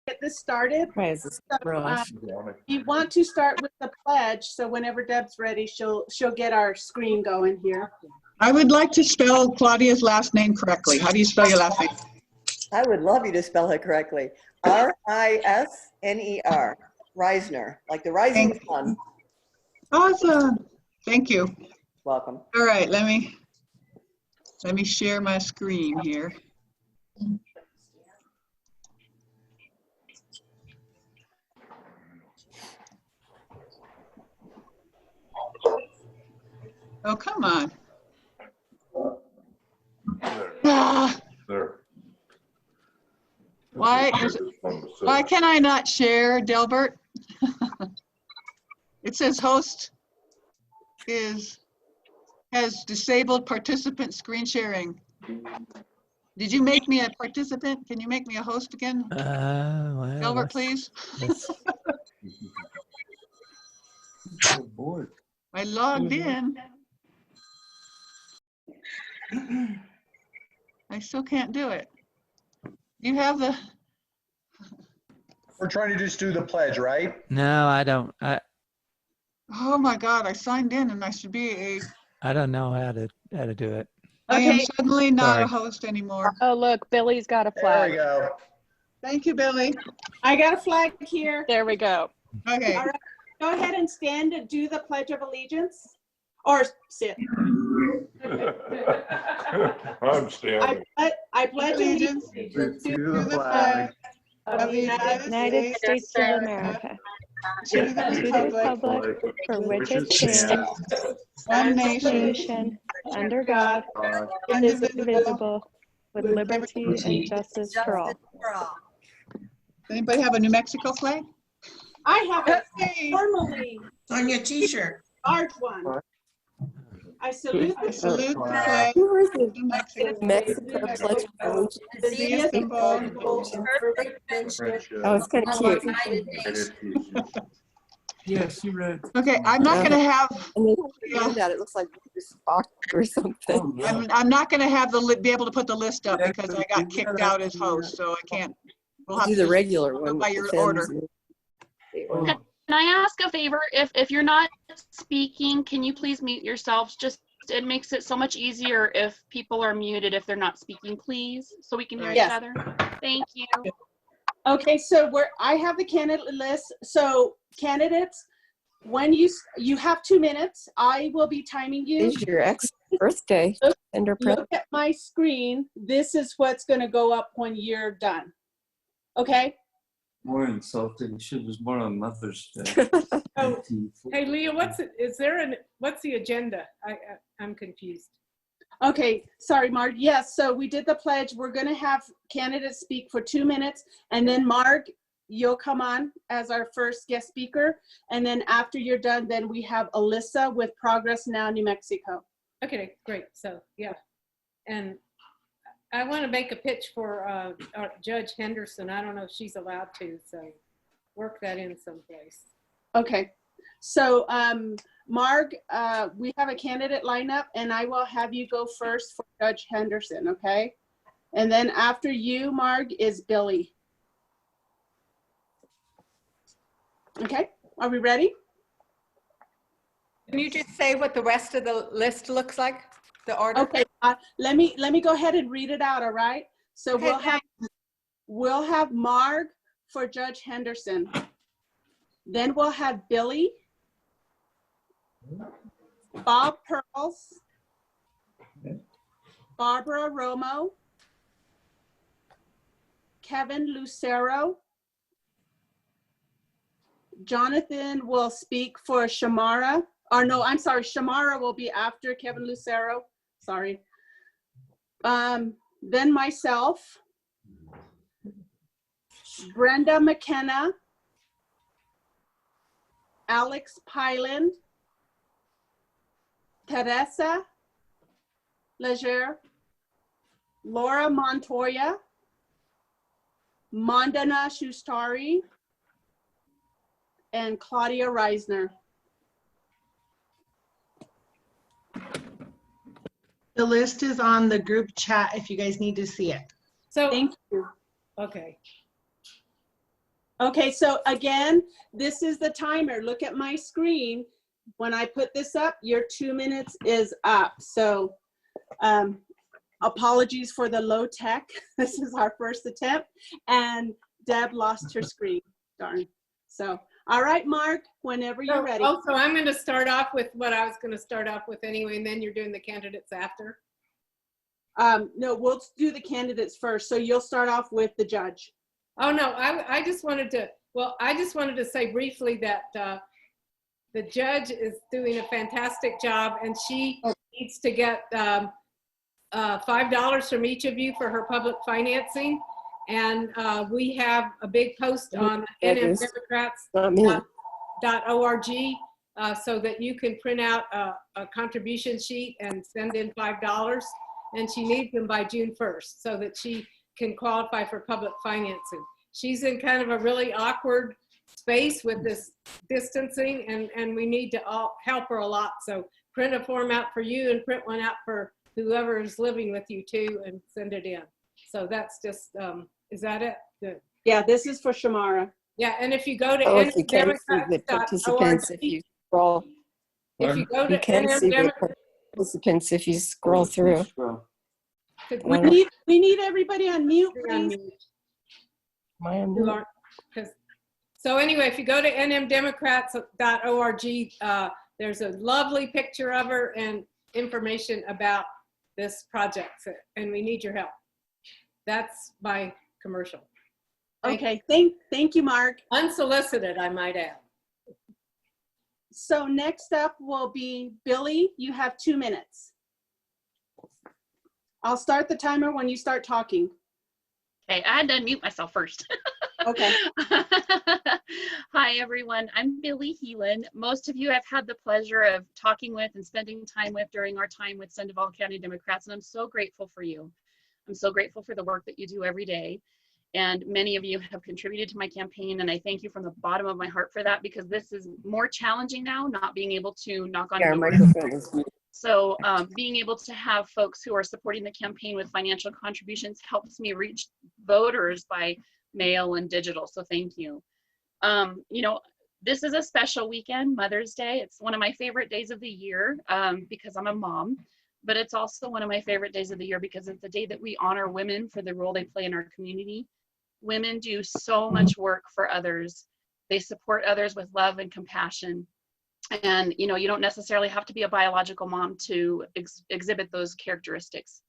get this started. Praise this So, rush. you want to start with the pledge, so whenever Deb's ready, she'll get our screen going here. I would like to spell Claudia's last name correctly. How do you spell your last name? I would love you to spell it correctly. R-I-S-N-E-R. Reisner, like the rising sun. Awesome. Thank you. Welcome. All right, let me share my screen here. Oh, come on. Ah, There. why can I not share, Delbert? It says host has disabled participant screen sharing. Did you make me a participant? Can you make me a host again? Well, Delbert, please. Oh, boy. I logged in. I still can't do it. You have the, We're trying to just do the pledge, right? no, I don't. oh my God, I signed in and I should be I don't know how to do it. I am Okay. suddenly not Sorry. a host anymore. Oh, look, Billy's got a There flag. we go. Thank you, Billy. I got a flag here. There we go. Okay. All right, go ahead and stand and do the Pledge of Allegiance, or sit. I'm standing. I pledge allegiance Allegiance to to the flag of the United States of America, to the to the republic for which it stands, one nation, nation, under God, indivisible, with liberty and justice for all. Anybody have a New Mexico flag? I have a Hey. formally On your t-shirt. large one. I salute I the salute the flag Who is of New Mexico. Mexico Pledge of Allegiance? Oh, it's kind of cute. Yes, you read. Okay, I'm not gonna have, And then it looks like Spock or something. I'm not gonna have be able to put the list up because I got kicked out as host, so I can't. We'll have Do to the regular one. by with your the order. fins Can I ask a favor? If you're not speaking, can you please mute yourselves? Just, it makes it so much easier if people are muted if they're not speaking, please, so we can hear each Yes. other. Thank you. Okay, so I have the candidate list. So candidates, when you have 2 minutes, I will be timing you. It's your ex birthday. Look at my screen. This is what's going to go up when you're done. Okay? More insulting. She was born on Mother's Day. Oh, hey, Leah, what's the agenda? I'm confused. Okay, sorry, Marg. Yes, so we did the pledge. We're going to have candidates speak for 2 minutes, and then Marg, you'll come on as our first guest speaker, and then after you're done, then we have Alyssa with Progress Now, New Mexico. Okay, great. So, yeah. And I want to make a pitch for Judge Henderson. I don't know if she's allowed to, so work that in someplace. Okay, so Marg, we have a candidate lineup, and I will have you go first for Judge Henderson, okay? And then after you, Marg, is Billy. Okay, are we ready? Can you just say what the rest of the list looks like? The order? Okay, let me go ahead and read it out, all right? So Okay, we'll have Marg for Judge Henderson. Then we'll have Billy, Bob Pearls, Barbara Romo, Kevin Lucero, Jonathan will speak for Shamara, or no, I'm sorry, Shamara will be after Kevin Lucero, sorry. Then myself, Brenda McKenna, Alex Pyland, Teresa Leger, Laura Montoya, Mandana Shustari, and Claudia Reisner. The list is on the group chat if you guys need to see it. So, thank you. Okay. Okay, so again, this is the timer. Look at my screen. When I put this up, your 2 minutes is up. So apologies for the low tech. This is our first attempt. And Deb lost her screen. Darn. So, all right, Mark, whenever you're ready. Also, I'm going to start off with what I was going to start off with anyway, and then you're doing the candidates after. No, we'll do the candidates first. So you'll start off with the judge. Oh, no, I just wanted to say briefly that the judge is doing a fantastic job, and she needs to get $5 from each of you for her public financing. And we have a big post on nmdemocrats.org so that you can print out a contribution sheet and send in $5. And she needs them by June 1st so that she can qualify for public financing. She's in kind of a really awkward space with this distancing, and we need to all help her a lot. So print a form out for you and print one out for whoever is living with you too, and send it in. So that's just, is that it? Good. Yeah, this is for Shamara. Yeah, and if you go to Oh, if you can see the participants, if you scroll. if you go to You can see the participants if you scroll through. We need everybody on mute, please. So anyway, if you go to nmdemocrats.org, there's a lovely picture of her and information about this project, and we need your help. That's my commercial. Okay, thank you, Mark. Unsolicited, I might add. So next up will be Billy. You have 2 minutes. I'll start the timer when you start talking. Okay, I had to unmute myself first. Okay. Hi, everyone. I'm Billy Healin. Most of you have had the pleasure of talking with and spending time with during our time with Sandoval County Democrats, and I'm so grateful for you. I'm so grateful for the work that you do every day. And many of you have contributed to my campaign, and I thank you from the bottom of my heart for that, because this is more challenging now, not being able to knock on doors. So being able to have folks who are supporting the campaign with financial contributions helps me reach voters by mail and digital. So thank you. You know, this is a special weekend, Mother's Day. It's one of my favorite days of the year because I'm a mom, but it's also one of my favorite days of the year because it's the day that we honor women for the role they play in our community. Women do so much work for others. They support others with love and compassion. And, you know, you don't necessarily have to be a biological mom to exhibit those characteristics.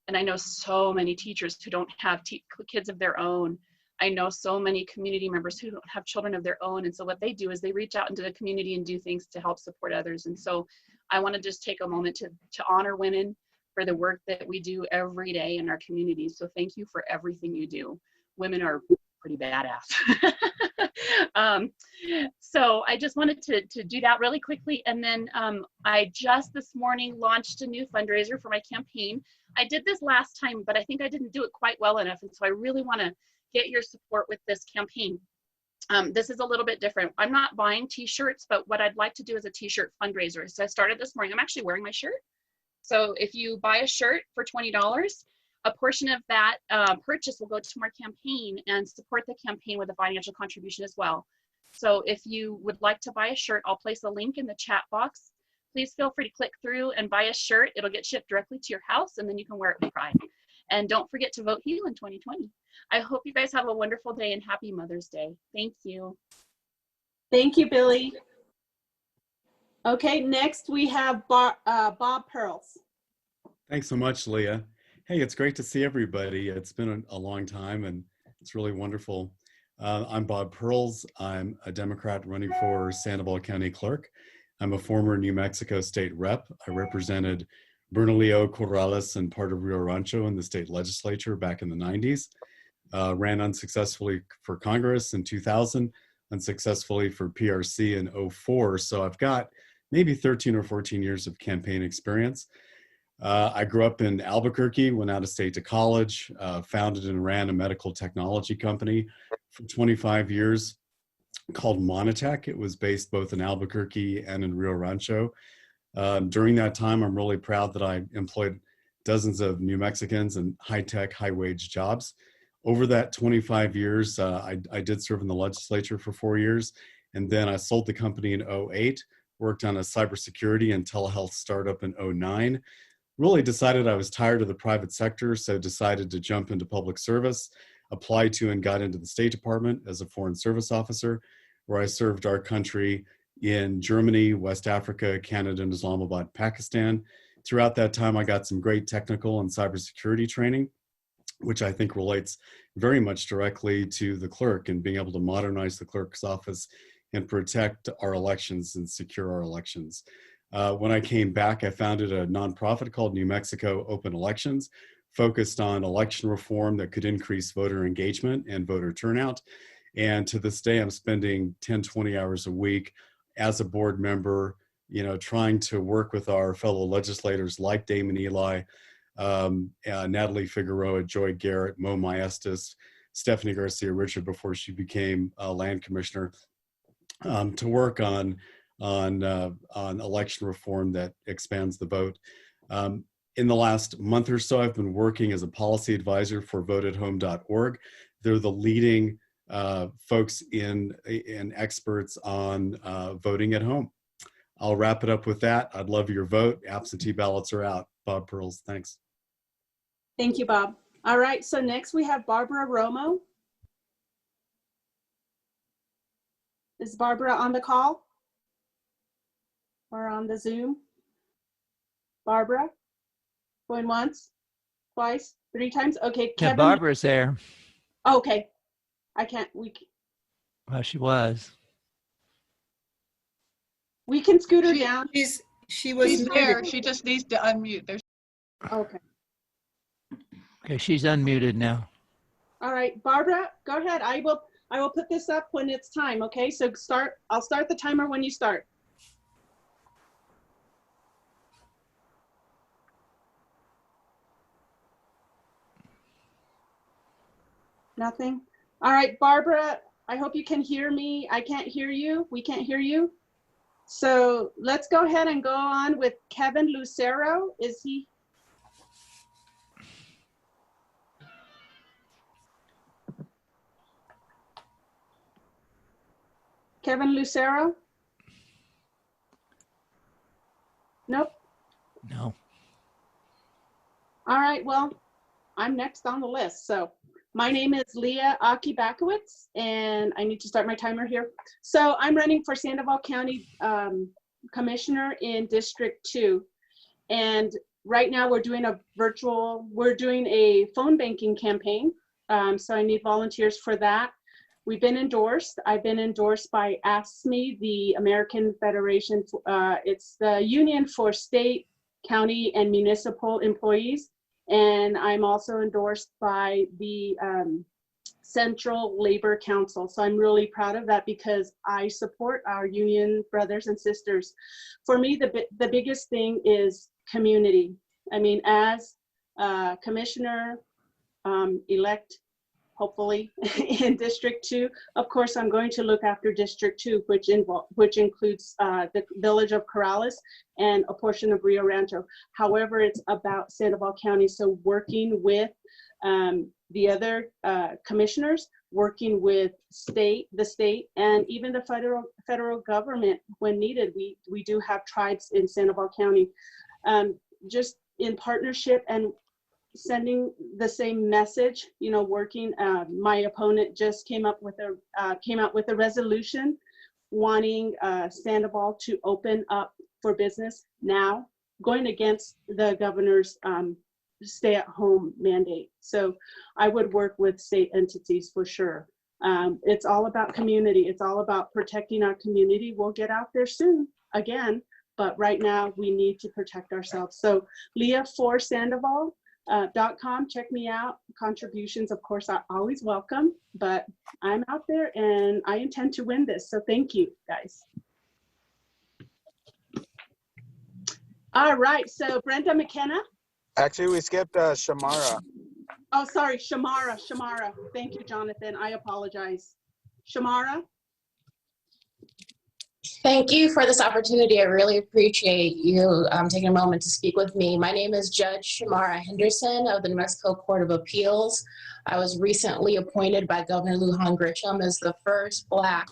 And I know so many teachers who don't have kids of their own. I know so many community members who don't have children of their own. And so what they do is they reach out into the community and do things to help support others. And so I want to just take a moment to honor women for the work that we do every day in our communities. So thank you for everything you do. Women are pretty badass. So I just wanted to do that really quickly. And then I just this morning launched a new fundraiser for my campaign. I did this last time, but I think I didn't do it quite well enough. And so I really want to get your support with this campaign. This is a little bit different. I'm not buying t-shirts, but what I'd like to do is a t-shirt fundraiser. So I started this morning. I'm actually wearing my shirt. So if you buy a shirt for $20, a portion of that purchase will go to our campaign and support the campaign with a financial contribution as well. So if you would like to buy a shirt, I'll place a link in the chat box. Please feel free to click through and buy a shirt. It'll get shipped directly to your house, and then you can wear it with pride. And don't forget to vote Healin 2020. I hope you guys have a wonderful day and happy Mother's Day. Thank you. Thank you, Billy. Okay, next we have Bob Pearls. Thanks so much, Leah. Hey, it's great to see everybody. It's been a long time, and it's really wonderful. I'm Bob Pearls. I'm a Democrat running for Sandoval County Clerk. I'm a former New Mexico state rep. I represented Bernalillo, Corrales, and part of Rio Rancho in the state legislature back in the 90s. Ran unsuccessfully for Congress in 2000, unsuccessfully for PRC in 2004. So I've got maybe 13 or 14 years of campaign experience. I grew up in Albuquerque, went out of state to college, founded and ran a medical technology company for 25 years called Monotech. It was based both in Albuquerque and in Rio Rancho. During that time, I'm really proud that I employed dozens of New Mexicans in high-tech, high-wage jobs. Over that 25 years, I did serve in the legislature for 4 years, and then I sold the company in 2008, worked on a cybersecurity and telehealth startup in 2009. Really decided I was tired of the private sector, so decided to jump into public service, applied to and got into the State Department as a Foreign Service Officer, where I served our country in Germany, West Africa, Canada, and Islamabad, Pakistan. Throughout that time, I got some great technical and cybersecurity training, which I think relates very much directly to the clerk and being able to modernize the clerk's office and protect our elections and secure our elections. When I came back, I founded a nonprofit called New Mexico Open Elections, focused on election reform that could increase voter engagement and voter turnout. And to this day, I'm spending 10, 20 hours a week as a board member, trying to work with our fellow legislators like Damon Eli, Natalie Figueroa, Joy Garrett, Mo Maestas, Stephanie Garcia Richard before she became land commissioner, to work on election reform that expands the vote. In the last month or so, I've been working as a policy advisor for voteathome.org. They're the leading folks and experts on voting at home. I'll wrap it up with that. I'd love your vote. Absentee ballots are out. Bob Pearls, thanks. Thank you, Bob. All right, so next we have Barbara Romo. Is Barbara on the call or on the Zoom? Barbara, going once, twice, 3 times? Okay, Yeah, Kevin. Barbara's there. Okay, I can't, Well, she was. we can scoot her down. She's there. She just needs to unmute. There's Okay. Okay, she's unmuted now. All right, Barbara, go ahead. I will put this up when it's time, okay? So I'll start the timer when you start. Nothing? All right, Barbara, I hope you can hear me. I can't hear you. We can't hear you. So let's go ahead and go on with Kevin Lucero. Is he? Kevin Lucero? Nope. No. All right, well, I'm next on the list. So my name is Leah Aki-Bakowitz, and I need to start my timer here. So I'm running for Sandoval County Commissioner in District 2. And right now we're doing a phone banking campaign. So I need volunteers for that. We've been endorsed. I've been endorsed by AFSCME, the American Federation. It's the Union for State, County, and Municipal Employees. And I'm also endorsed by the Central Labor Council. So I'm really proud of that because I support our union brothers and sisters. For me, the biggest thing is community. I mean, as commissioner elect, hopefully in District 2, of course, I'm going to look after District 2, which includes the village of Corrales and a portion of Rio Rancho. However, it's about Sandoval County. So working with the other commissioners, working with the state, and even the federal government when needed. We do have tribes in Sandoval County, just in partnership and sending the same message, working. My opponent just came out with a resolution wanting Sandoval to open up for business now, going against the governor's stay-at-home mandate. So I would work with state entities for sure. It's all about community. It's all about protecting our community. We'll get out there soon again, but right now we need to protect ourselves. So Leah for Sandoval. .com, check me out. Contributions, of course, are always welcome, but I'm out there and I intend to win this. So thank you, guys. All right, so Brenda McKenna. Actually, we skipped Shamara. Oh, sorry, Shamara. Thank you, Jonathan. I apologize. Shamara. Thank you for this opportunity. I really appreciate you taking a moment to speak with me. My name is Judge Shamara Henderson of the New Mexico Court of Appeals. I was recently appointed by Governor Lujan Grisham as the first Black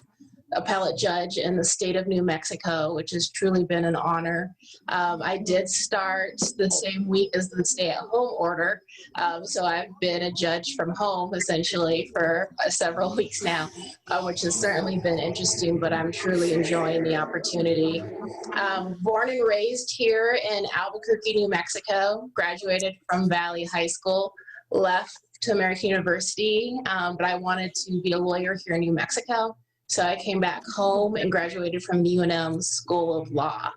appellate judge in the state of New Mexico, which has truly been an honor. I did start the same week as the stay-at-home order, so I've been a judge from home essentially for several weeks now, which has certainly been interesting, but I'm truly enjoying the opportunity. Born and raised here in Albuquerque, New Mexico, graduated from Valley High School, left to American University, but I wanted to be a lawyer here in New Mexico. So I came back home and graduated from the UNM School of Law.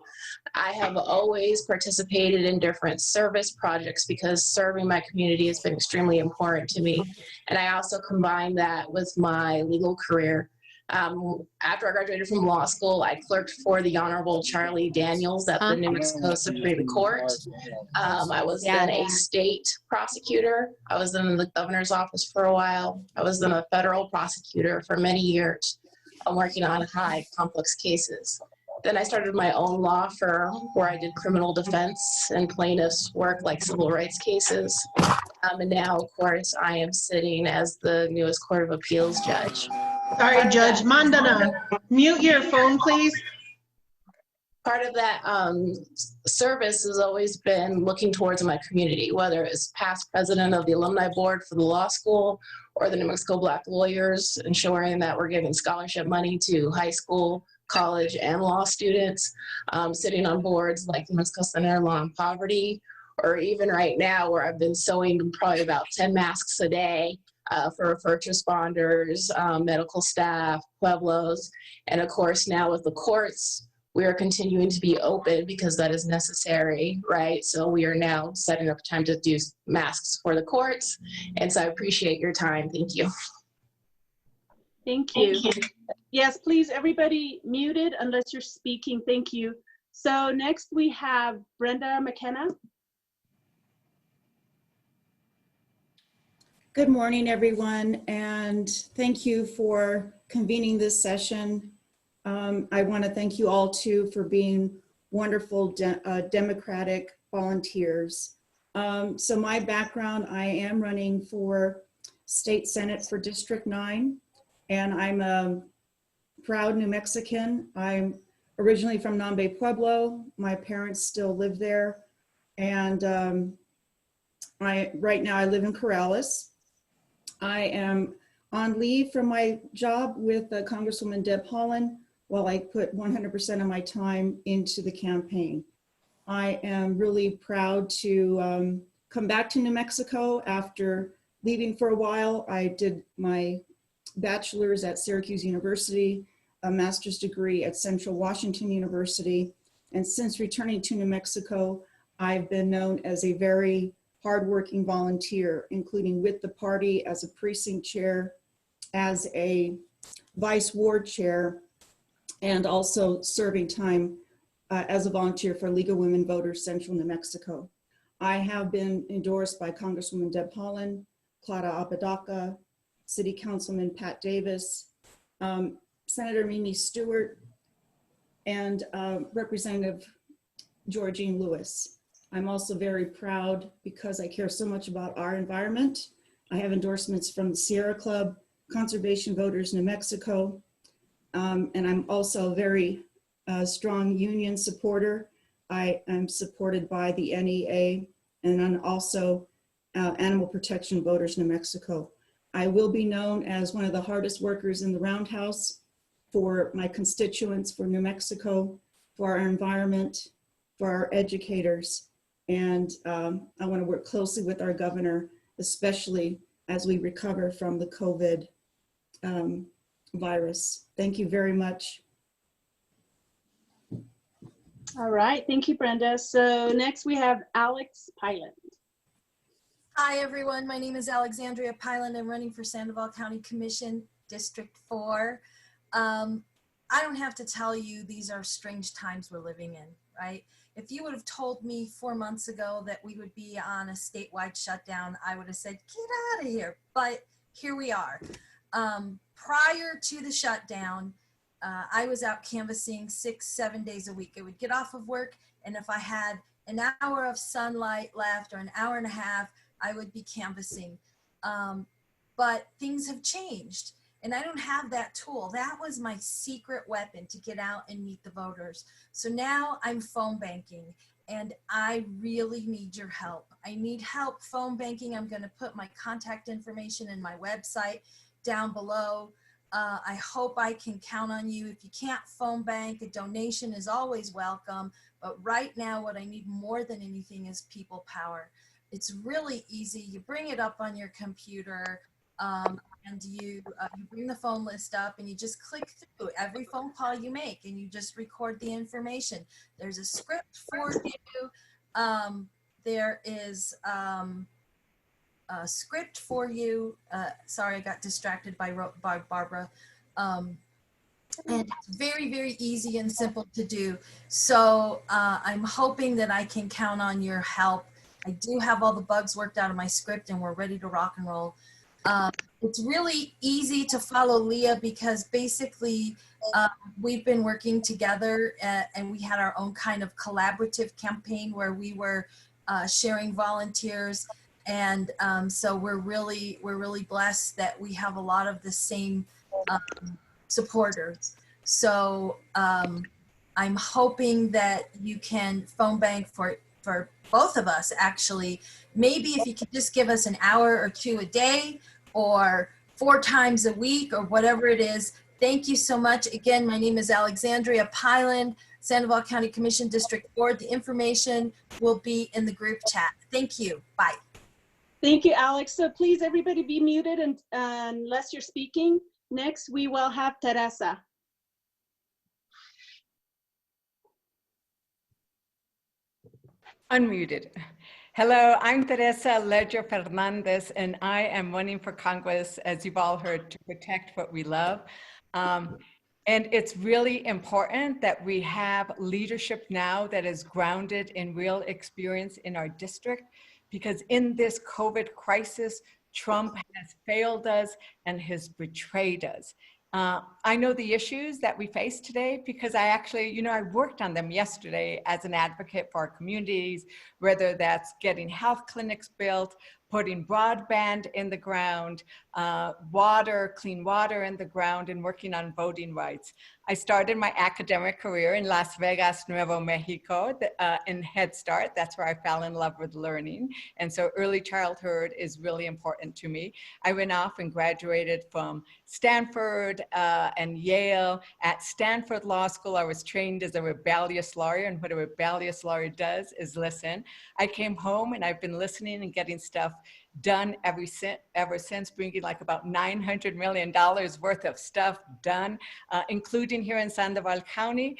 I have always participated in different service projects because serving my community has been extremely important to me. And I also combined that with my legal career. After I graduated from law school, I clerked for the Honorable Charlie Daniels at the New Mexico Supreme Court. I was then a state prosecutor. I was in the governor's office for a while. I was then a federal prosecutor for many years. I'm working on high complex cases. Then I started my own law firm where I did criminal defense and plaintiffs work like civil rights cases. And now, of course, I am sitting as the newest Court of Appeals judge. Sorry, Judge Mandana, mute your phone, please. Part of that service has always been looking towards my community, whether it's past president of the alumni board for the law school or the New Mexico Black Lawyers, ensuring that we're giving scholarship money to high school, college, and law students, sitting on boards like the New Mexico Center on Law and Poverty, or even right now where I've been sewing probably about 10 masks a day for first responders, medical staff, pueblos, and of course now with the courts, we are continuing to be open because that is necessary, right? So we are now setting up time to do masks for the courts. And so I appreciate your time. Thank you. Thank you. Yes, please, everybody muted unless you're speaking. Thank you. So next we have Brenda McKenna. Good morning, everyone, and thank you for convening this session. I want to thank you all too for being wonderful Democratic volunteers. So my background, I am running for State Senate for District 9, and I'm a proud New Mexican. I'm originally from Nambe Pueblo. My parents still live there, and right now I live in Corrales. I am on leave from my job with Congresswoman Deb Haaland while I put 100% of my time into the campaign. I am really proud to come back to New Mexico after leaving for a while. I did my bachelor's at Syracuse University, a master's degree at Central Washington University, and since returning to New Mexico, I've been known as a very hardworking volunteer, including with the party as a precinct chair, as a vice ward chair, and also serving time as a volunteer for League of Women Voters Central New Mexico. I have been endorsed by Congresswoman Deb Haaland, Claudia Apodaca, City Councilman Pat Davis, Senator Mimi Stewart, and Representative Georgine Lewis. I'm also very proud because I care so much about our environment. I have endorsements from the Sierra Club, Conservation Voters New Mexico, and I'm also a very strong union supporter. I am supported by the NEA, and I'm also Animal Protection Voters New Mexico. I will be known as one of the hardest workers in the roundhouse for my constituents, for New Mexico, for our environment, for our educators. And I want to work closely with our governor, especially as we recover from the COVID virus. Thank you very much. All right, thank you, Brenda. So next we have Alex Pyland. Hi, everyone. My name is Alexandria Pyland. I'm running for Sandoval County Commission, District 4. I don't have to tell you, these are strange times we're living in, right? If you would have told me 4 months ago that we would be on a statewide shutdown, I would have said, get out of here. But here we are. Prior to the shutdown, I was out canvassing 6-7 days a week. I would get off of work, and if I had an hour of sunlight left or an hour and a half, I would be canvassing. But things have changed, and I don't have that tool. That was my secret weapon to get out and meet the voters. So now I'm phone banking, and I really need your help. I need help phone banking. I'm going to put my contact information in my website down below. I hope I can count on you. If you can't phone bank, a donation is always welcome. But right now, what I need more than anything is people power. It's really easy. You bring it up on your computer, and you bring the phone list up, and you just click through every phone call you make, and you just record the information. There's a script for you. There is a script for you. Sorry, I got distracted by Barbara. And it's very, very easy and simple to do. So I'm hoping that I can count on your help. I do have all the bugs worked out of my script, and we're ready to rock and roll. It's really easy to follow Leah because basically we've been working together, and we had our own kind of collaborative campaign where we were sharing volunteers. And so we're really blessed that we have a lot of the same supporters. So I'm hoping that you can phone bank for both of us, actually. Maybe if you could just give us an hour or two a day or 4 times a week or whatever it is. Thank you so much. Again, my name is Alexandria Pyland, Sandoval County Commission District 4. The information will be in the group chat. Thank you. Bye. Thank you, Alex. So please, everybody be muted unless you're speaking. Next, we will have Teresa. Unmuted. Hello, I'm Teresa Ledger Fernandez, and I am running for Congress, as you've all heard, to protect what we love. And it's really important that we have leadership now that is grounded in real experience in our district, because in this COVID crisis, Trump has failed us and has betrayed us. I know the issues that we face today because I actually, I worked on them yesterday as an advocate for our communities, whether that's getting health clinics built, putting broadband in the ground, clean water in the ground, and working on voting rights. I started my academic career in Las Vegas, Nuevo Mexico, in Head Start. That's where I fell in love with learning. And so early childhood is really important to me. I went off and graduated from Stanford and Yale. At Stanford Law School, I was trained as a rebellious lawyer, and what a rebellious lawyer does is listen. I came home and I've been listening and getting stuff done ever since, bringing like about $900 million worth of stuff done, including here in Sandoval County,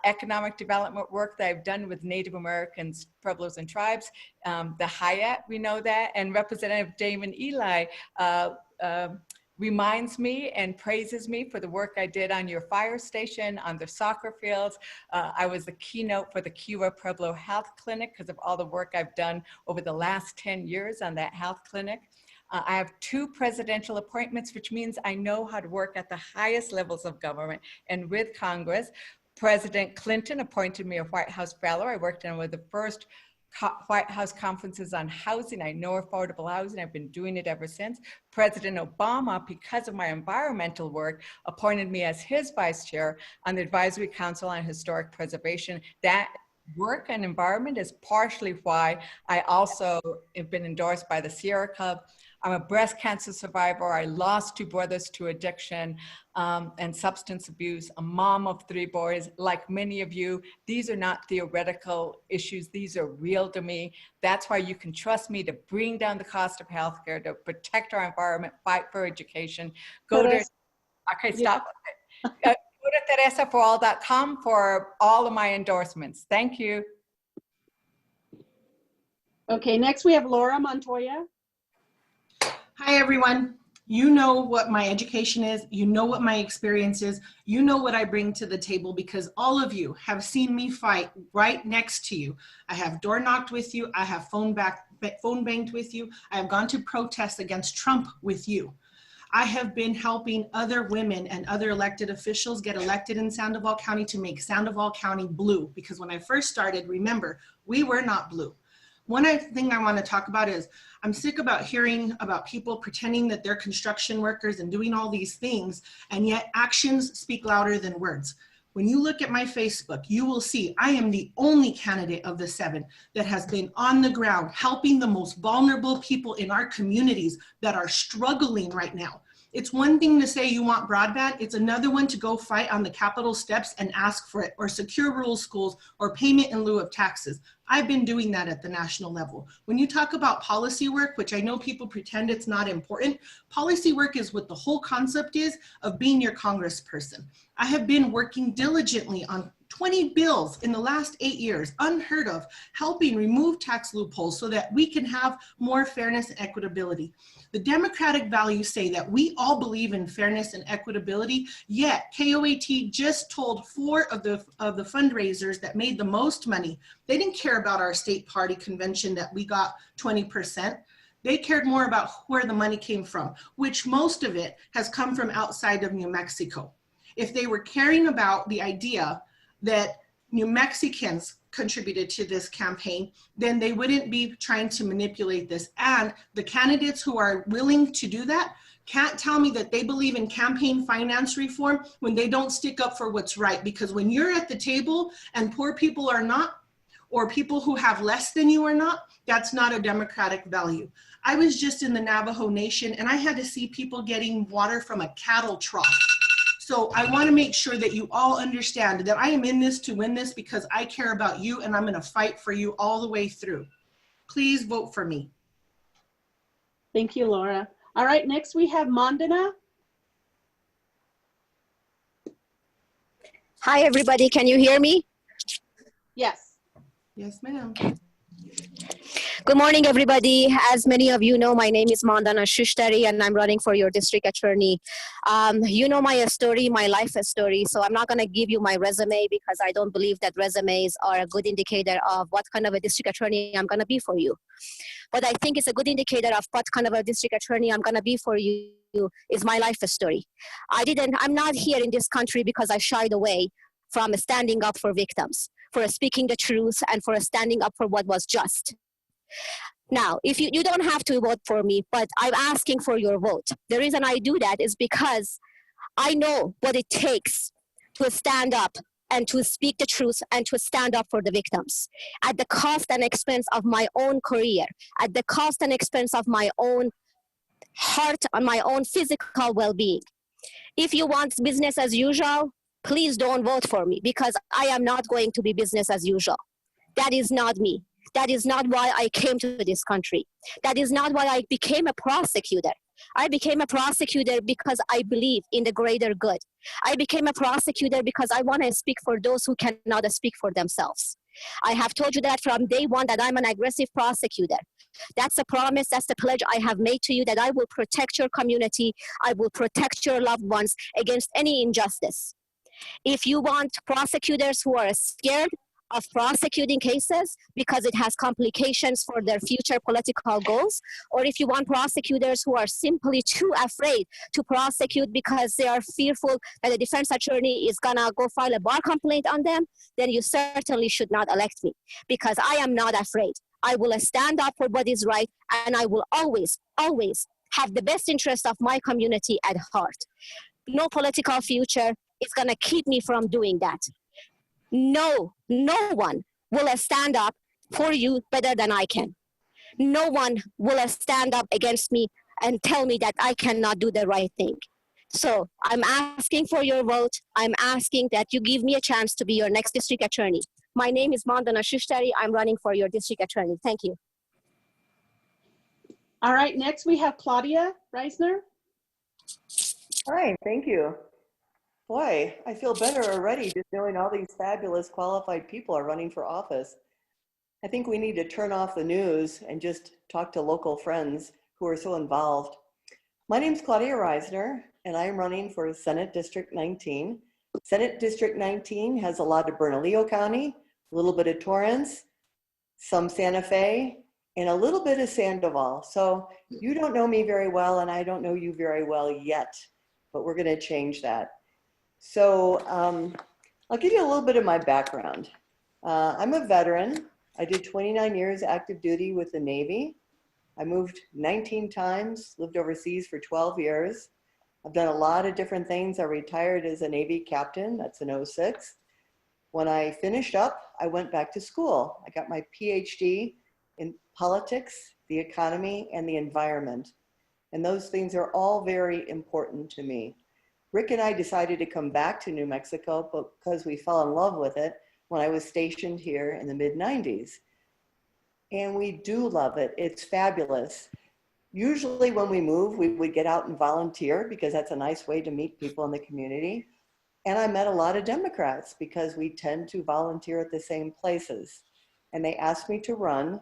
economic development work that I've done with Native Americans, Pueblos, and tribes, the Hyatt, we know that, and Representative Damon Eli reminds me and praises me for the work I did on your fire station, on the soccer fields. I was the keynote for the Cuba Pueblo Health Clinic because of all the work I've done over the last 10 years on that health clinic. I have 2 presidential appointments, which means I know how to work at the highest levels of government and with Congress. President Clinton appointed me a White House fellow. I worked on one of the first White House conferences on housing. I know affordable housing. I've been doing it ever since. President Obama, because of my environmental work, appointed me as his vice chair on the Advisory Council on Historic Preservation. That work and environment is partially why I also have been endorsed by the Sierra Club. I'm a breast cancer survivor. I lost 2 brothers to addiction and substance abuse, a mom of 3 boys. Like many of you, these are not theoretical issues. These are real to me. That's why you can trust me to bring down the cost of healthcare, to protect our environment, fight for education. Go to teresaforall.com for all of my endorsements. Thank you. Okay, next we have Laura Montoya. Hi, everyone. You know what my education is. You know what my experience is. You know what I bring to the table because all of you have seen me fight right next to you. I have door knocked with you. I have phone banged with you. I have gone to protest against Trump with you. I have been helping other women and other elected officials get elected in Sandoval County to make Sandoval County blue. Because when I first started, remember, we were not blue. One thing I want to talk about is I'm sick about hearing about people pretending that they're construction workers and doing all these things, and yet actions speak louder than words. When you look at my Facebook, you will see I am the only candidate of the 7 that has been on the ground helping the most vulnerable people in our communities that are struggling right now. It's one thing to say you want broadband. It's another one to go fight on the Capitol steps and ask for it, or secure rural schools, or payment in lieu of taxes. I've been doing that at the national level. When you talk about policy work, which I know people pretend it's not important, policy work is what the whole concept is of being your congressperson. I have been working diligently on 20 bills in the last 8 years, unheard of, helping remove tax loopholes so that we can have more fairness and equitability. The democratic values say that we all believe in fairness and equitability, yet KOAT just told 4 of the fundraisers that made the most money. They didn't care about our state party convention that we got 20%. They cared more about where the money came from, which most of it has come from outside of New Mexico. If they were caring about the idea that New Mexicans contributed to this campaign, then they wouldn't be trying to manipulate this. And the candidates who are willing to do that can't tell me that they believe in campaign finance reform when they don't stick up for what's right. Because when you're at the table and poor people are not, or people who have less than you are not, that's not a democratic value. I was just in the Navajo Nation and I had to see people getting water from a cattle trough. So I want to make sure that you all understand that I am in this to win this because I care about you and I'm going to fight for you all the way through. Please vote for me. Thank you, Laura. All right, next we have Mandana. Hi, everybody. Can you hear me? Yes. Yes, ma'am. Good morning, everybody. As many of you know, my name is Montano and I'm running for your district attorney. You know my story, my life story, so I'm not going to give you my resume because I don't believe that resumes are a good indicator of what kind of a district attorney I'm going to be for you. But I think it's a good indicator of what kind of a district attorney I'm going to be for you is my life story. I'm not here in this country because I shied away from standing up for victims, for speaking the truth, and for standing up for what was just. Now, if you don't have to vote for me, but I'm asking for your vote. The reason I do that is because I know what it takes to stand up and to speak the truth and to stand up for the victims at the cost and expense of my own career, at the cost and expense of my own heart and my own physical well-being. If you want business as usual, please don't vote for me because I am not going to be business as usual. That is not me. That is not why I came to this country. That is not why I became a prosecutor. I became a prosecutor because I believe in the greater good. I became a prosecutor because I want to speak for those who cannot speak for themselves. I have told you that from day one that I'm an aggressive prosecutor. That's a promise, that's the pledge I have made to you that I will protect your community, I will protect your loved ones against any injustice. If you want prosecutors who are scared of prosecuting cases because it has complications for their future political goals, or if you want prosecutors who are simply too afraid to prosecute because they are fearful that the defense attorney is gonna go file a bar complaint on them, then you certainly should not elect me because I am not afraid. I will stand up for what is right and I will always, always have the best interest of my community at heart. No political future is gonna keep me from doing that. No one will stand up for you better than I can. No one will stand up against me and tell me that I cannot do the right thing. So I'm asking for your vote. I'm asking that you give me a chance to be your next district attorney. My name is Mandana Shushtari. I'm running for your district attorney. Thank you. All right, next we have Claudia Reisner. Hi, thank you. Boy, I feel better already just knowing all these fabulous qualified people are running for office. I think we need to turn off the news and just talk to local friends who are so involved. My name's Claudia Reisner, and I am running for Senate District 19. Senate District 19 has a lot of Bernalillo County, a little bit of Torrance, some Santa Fe, and a little bit of Sandoval. So you don't know me very well, and I don't know you very well yet, but we're going to change that. So I'll give you a little bit of my background. I'm a veteran. I did 29 years active duty with the Navy. I moved 19 times, lived overseas for 12 years. I've done a lot of different things. I retired as a Navy captain. That's in '06. When I finished up, I went back to school. I got my PhD in politics, the economy, and the environment. And those things are all very important to me. Rick and I decided to come back to New Mexico because we fell in love with it when I was stationed here in the mid-90s. And we do love it. It's fabulous. Usually when we move, we would get out and volunteer because that's a nice way to meet people in the community. And I met a lot of Democrats because we tend to volunteer at the same places. And they asked me to run,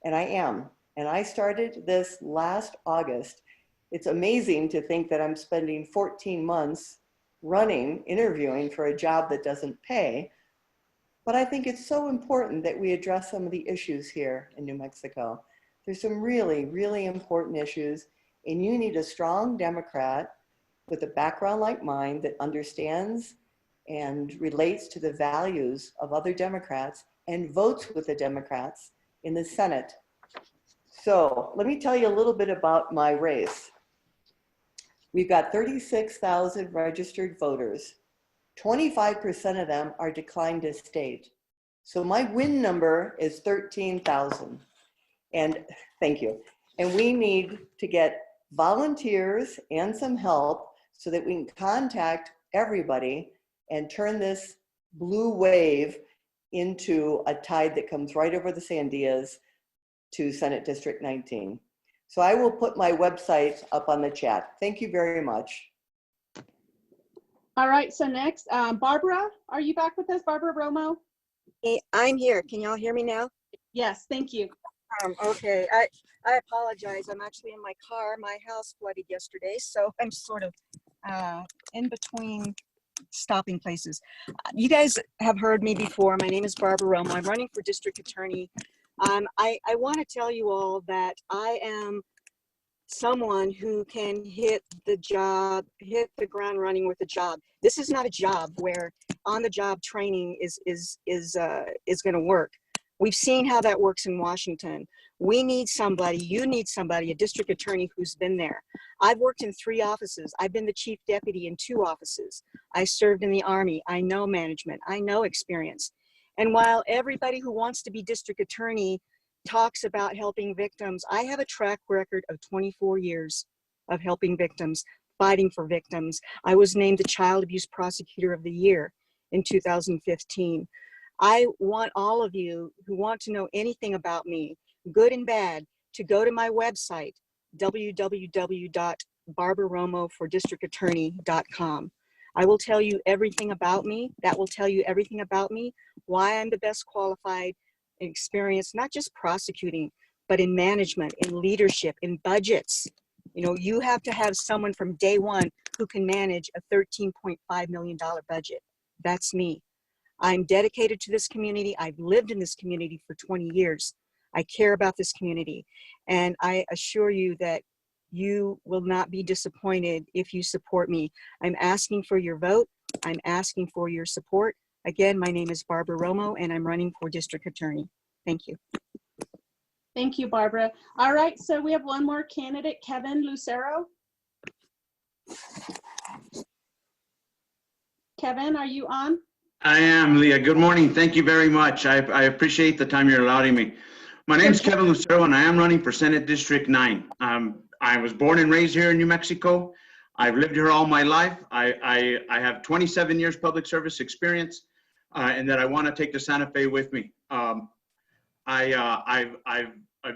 and I am. And I started this last August. It's amazing to think that I'm spending 14 months running, interviewing for a job that doesn't pay. But I think it's so important that we address some of the issues here in New Mexico. There's some really, really important issues, and you need a strong Democrat with a background like mine that understands and relates to the values of other Democrats and votes with the Democrats in the Senate. So let me tell you a little bit about my race. We've got 36,000 registered voters. 25% of them are declined to state. So my win number is 13,000. And thank you. And we need to get volunteers and some help so that we can contact everybody and turn this blue wave into a tide that comes right over the Sandias to Senate District 19. So I will put my website up on the chat. Thank you very much. All right, so next, Barbara, are you back with us? Barbara Romo? Hey, I'm here. Can y'all hear me now? Yes, thank you. Okay, I apologize. I'm actually in my car. My house flooded yesterday, so I'm sort of in between stopping places. You guys have heard me before. My name is Barbara Romo. I'm running for district attorney. I want to tell you all that I am someone who can hit the ground running with a job. This is not a job where on-the-job training is going to work. We've seen how that works in Washington. We need somebody, you need somebody, a district attorney who's been there. I've worked in 3 offices. I've been the chief deputy in 2 offices. I served in the Army. I know management. I know experience. And while everybody who wants to be district attorney talks about helping victims, I have a track record of 24 years of helping victims, fighting for victims. I was named the Child Abuse Prosecutor of the Year in 2015. I want all of you who want to know anything about me, good and bad, to go to my website, www.barbararomofordistrictattorney.com. I will tell you everything about me. That will tell you everything about me, why I'm the best qualified and experienced, not just prosecuting, but in management, in leadership, in budgets. You know, you have to have someone from day one who can manage a $13.5 million budget. That's me. I'm dedicated to this community. I've lived in this community for 20 years. I care about this community. And I assure you that you will not be disappointed if you support me. I'm asking for your vote. I'm asking for your support. Again, my name is Barbara Romo, and I'm running for district attorney. Thank you. Thank you, Barbara. All right, so we have one more candidate, Kevin Lucero. Kevin, are you on? I am, Leah. Good morning. Thank you very much. I appreciate the time you're allowing me. My name is Kevin Lucero, and I am running for Senate District 9. I was born and raised here in New Mexico. I've lived here all my life. I have 27 years public service experience, and that I want to take to Santa Fe with me. I've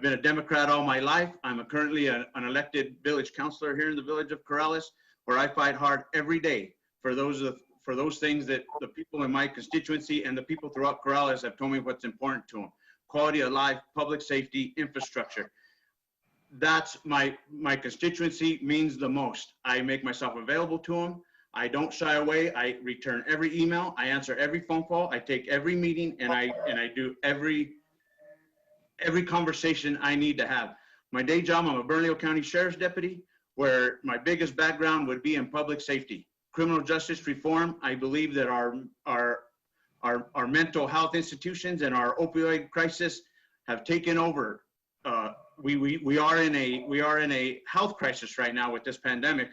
been a Democrat all my life. I'm currently an elected village councilor here in the village of Corrales, where I fight hard every day for those things that the people in my constituency and the people throughout Corrales have told me what's important to them. Quality of life, public safety, infrastructure. That's my constituency means the most. I make myself available to them. I don't shy away. I return every email. I answer every phone call. I take every meeting, and I do every every conversation I need to have. My day job, I'm a Bernalillo County Sheriff's Deputy, where my biggest background would be in public safety. Criminal justice reform, I believe that our mental health institutions and our opioid crisis have taken over. We are in a health crisis right now with this pandemic,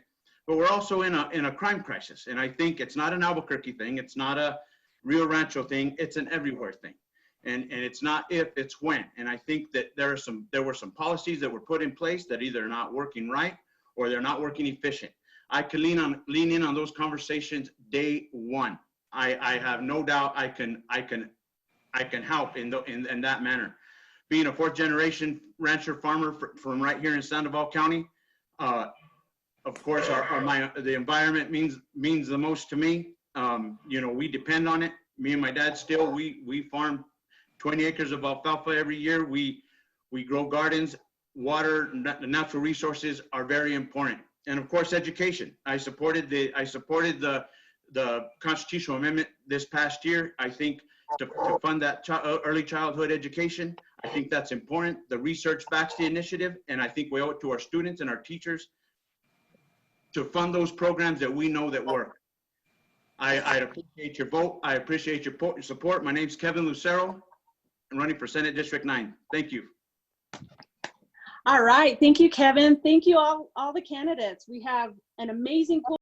but we're also in a crime crisis. And I think it's not an Albuquerque thing, it's not a Rio Rancho thing, it's an everywhere thing. And it's not if, it's when. And I think that there were some policies that were put in place that either are not working right or they're not working efficient. I could lean in on those conversations day one. I have no doubt I can help in that manner. Being a fourth generation rancher farmer from right here in Sandoval County, of course, the environment means the most to me. You know, we depend on it. Me and my dad still, we farm 20 acres of alfalfa every year. We grow gardens. Water, the natural resources are very important. And of course, education. I supported the constitutional amendment this past year. I think to fund that early childhood education, I think that's important. The research backs the initiative, and I think we owe it to our students and our teachers to fund those programs that we know that work. I appreciate your vote. I appreciate your support. My name's Kevin Lucero. I'm running for Senate District 9. Thank you. All right. Thank you, Kevin. Thank you all the candidates. We have an amazing pool.